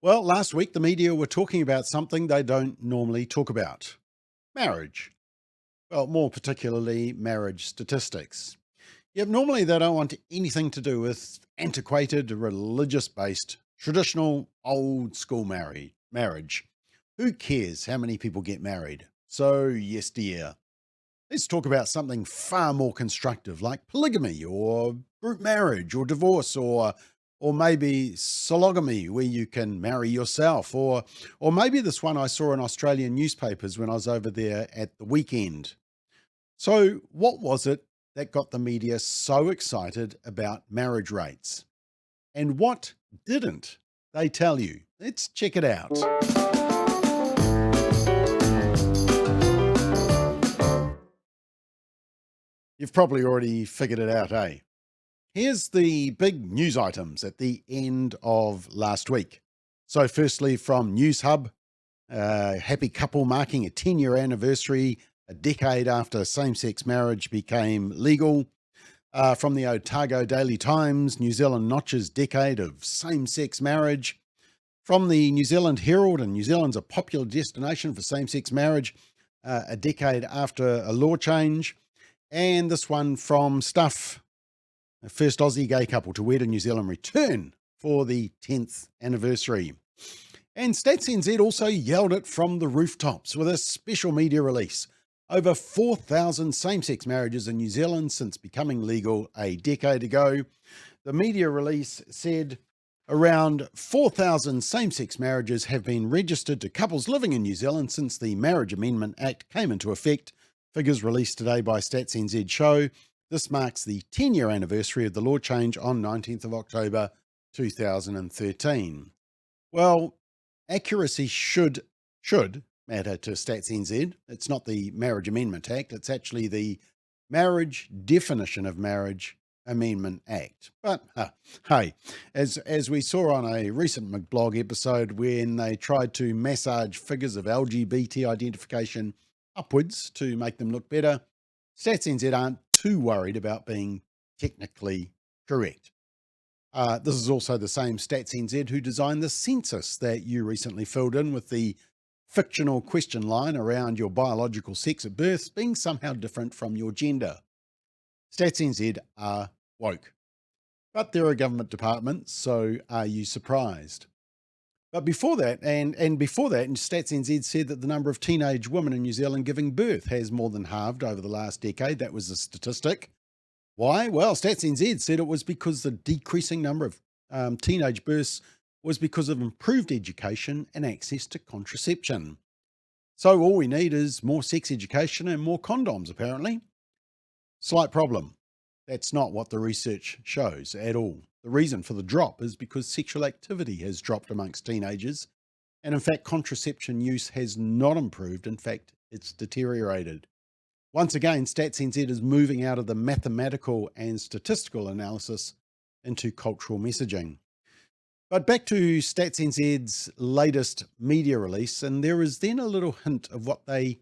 Well, last week the media were talking about something they don't normally talk about: marriage. Well, more particularly, marriage statistics. Yet normally they don't want anything to do with antiquated, religious based, traditional, old school marriage. Who cares how many people get married? So, yes, dear. Let's talk about something far more constructive like polygamy or group marriage or divorce or maybe sologamy where you can marry yourself or maybe this one I saw in Australian newspapers when I was over there at the weekend. So, what was it that got the media so excited about marriage rates? And what didn't they tell you? Let's check it out. You've probably already figured it out, eh? Here's the big news items at the end of last week. So, firstly, from News Hub, happy couple marking a 10-year anniversary, a decade after same sex marriage became legal. From the Otago Daily Times, New Zealand notches decade of same sex marriage. From the New Zealand Herald, and New Zealand's a popular destination for same sex marriage, a decade after a law change. And this one from Stuff, the first Aussie gay couple to wed in New Zealand return for the 10th anniversary. And Stats NZ also yelled it from the rooftops with a special media release. Over 4,000 same-sex marriages in New Zealand since becoming legal a decade ago. The media release said around 4,000 same-sex marriages have been registered to couples living in New Zealand since the Marriage Amendment Act came into effect. Figures released today by Stats NZ show this marks the 10-year anniversary of the law change on 19th of October 2013. Well, accuracy should matter to Stats NZ. It's not the Marriage Amendment Act, it's actually the Marriage Definition of Marriage Amendment Act. But hey, as we saw on a recent McBLOG episode when they tried to massage figures of LGBT identification upwards to make them look better, Stats NZ aren't too worried about being technically correct. This is also the same Stats NZ who designed the census that you recently filled in with the fictional question line around your biological sex at birth being somehow different from your gender. Stats NZ are woke. But they're a government department, so are you surprised? But before that, before that, Stats NZ said that the number of teenage women in New Zealand giving birth has more than halved over the last decade. That was the statistic. Why? Well, Stats NZ said it was because the decreasing number of teenage births was because of improved education and access to contraception. So all we need is more sex education and more condoms, apparently. Slight problem. That's not what the research shows at all. The reason for the drop is because sexual activity has dropped amongst teenagers. And in fact, contraception use has not improved. In fact, it's deteriorated. Once again, Stats NZ is moving out of the mathematical and statistical analysis into cultural messaging. But back to Stats NZ's latest media release, and there is then a little hint of what they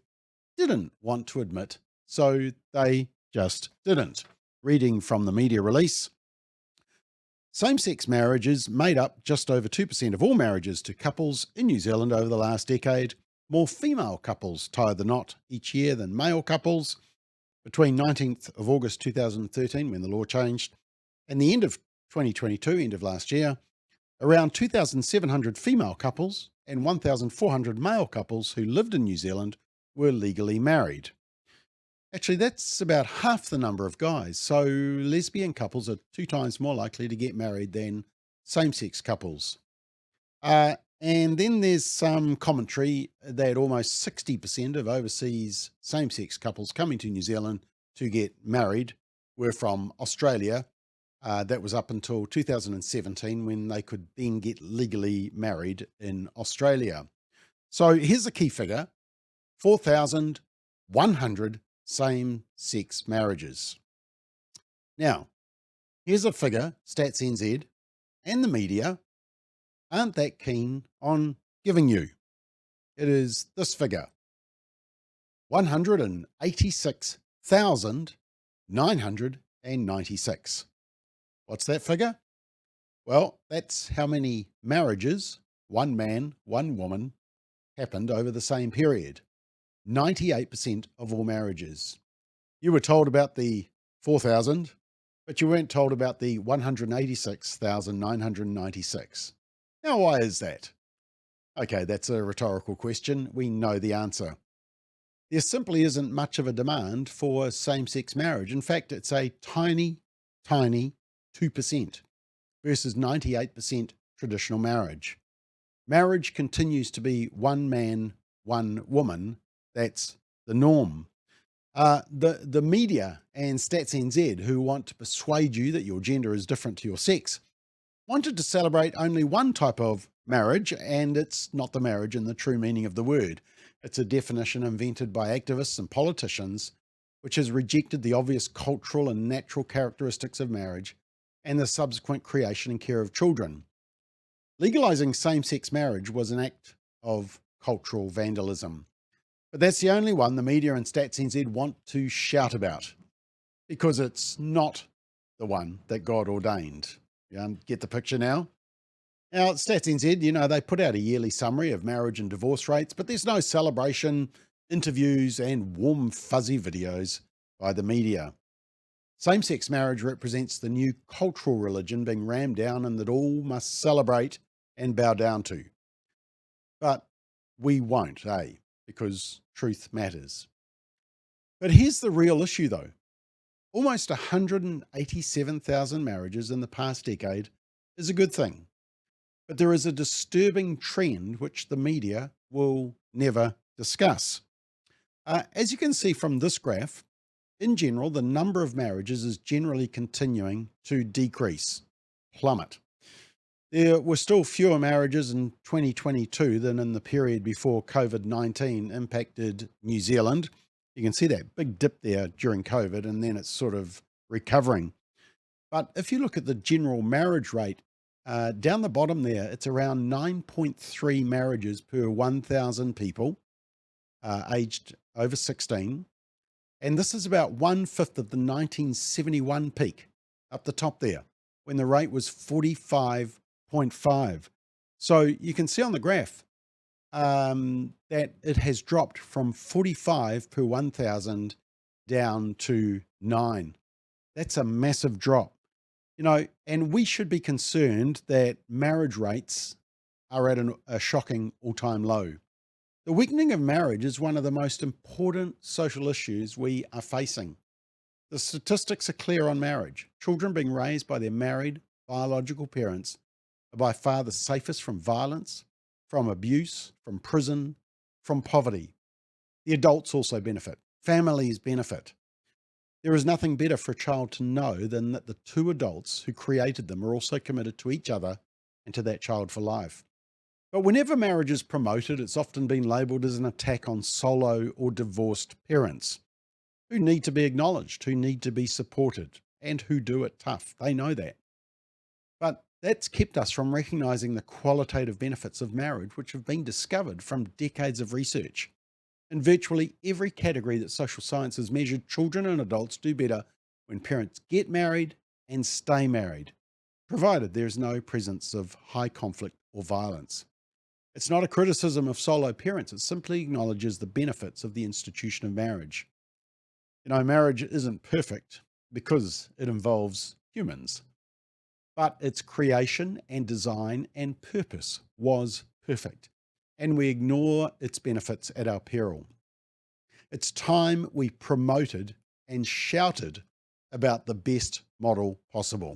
didn't want to admit, so they just didn't. Reading from the media release, same-sex marriages made up just over 2% of all marriages to couples in New Zealand over the last decade. More female couples tie the knot each year than male couples. Between 19th of August 2013, when the law changed, and the end of 2022, end of last year, around 2,700 female couples and 1,400 male couples who lived in New Zealand were legally married. Actually, that's about half the number of guys, so lesbian couples are 2 times more likely to get married than same-sex couples. And then there's some commentary that almost 60% of overseas same-sex couples coming to New Zealand to get married were from Australia. That was up until 2017 when they could then get legally married in Australia. So here's the key figure: 4,100 same-sex marriages. Now, here's a figure Stats NZ and the media aren't that keen on giving you. It is this figure: 186,996. What's that figure? Well, that's how many marriages one man, one woman, happened over the same period. 98% of all marriages. You were told about the 4,000, but you weren't told about the 186,996. Now, why is that? Okay, that's a rhetorical question. We know the answer. There simply isn't much of a demand for same-sex marriage. In fact, it's a tiny, tiny 2% versus 98% traditional marriage. Marriage continues to be one man, one woman. That's the norm. The media and Stats NZ, who want to persuade you that your gender is different to your sex, wanted to celebrate only one type of marriage, and it's not the marriage in the true meaning of the word. It's a definition invented by activists and politicians, which has rejected the obvious cultural and natural characteristics of marriage and the subsequent creation and care of children. Legalizing same-sex marriage was an act of cultural vandalism. But that's the only one the media and Stats NZ want to shout about, because it's not the one that God ordained. You get the picture now? Now, Stats NZ, they put out a yearly summary of marriage and divorce rates, but there's no celebration, interviews, and warm, fuzzy videos by the media. Same-sex marriage represents the new cultural religion being rammed down and that all must celebrate and bow down to. But we won't, because truth matters. But here's the real issue, though. Almost 187,000 marriages in the past decade is a good thing. But there is a disturbing trend which the media will never discuss. As you can see from this graph, in general, the number of marriages is generally continuing to decrease, plummet. There were still fewer marriages in 2022 than in the period before COVID-19 impacted New Zealand. You can see that big dip there during COVID, and then it's sort of recovering. But if you look at the general marriage rate, down the bottom there, it's around 9.3 marriages per 1,000 people aged over 16. And this is about 1/5 of the 1971 peak up the top there, when the rate was 45.5. So you can see on the graph that it has dropped from 45 per 1,000 down to 9. That's a massive drop. And we should be concerned that marriage rates are at a shocking all-time low. The weakening of marriage is one of the most important social issues we are facing. The statistics are clear on marriage. Children being raised by their married biological parents are by far the safest from violence, from abuse, from prison, from poverty. The adults also benefit. Families benefit. There is nothing better for a child to know than that the two adults who created them are also committed to each other and to that child for life. But whenever marriage is promoted, it's often been labelled as an attack on solo or divorced parents who need to be acknowledged, who need to be supported, and who do it tough. They know that. But that's kept us from recognising the qualitative benefits of marriage, which have been discovered from decades of research. In virtually every category that social science has measured, children and adults do better when parents get married and stay married, provided there is no presence of high conflict or violence. It's not a criticism of solo parents. It simply acknowledges the benefits of the institution of marriage. Marriage isn't perfect because it involves humans, but its creation and design and purpose was perfect, and we ignore its benefits at our peril. It's time we promoted and shouted about the best model possible.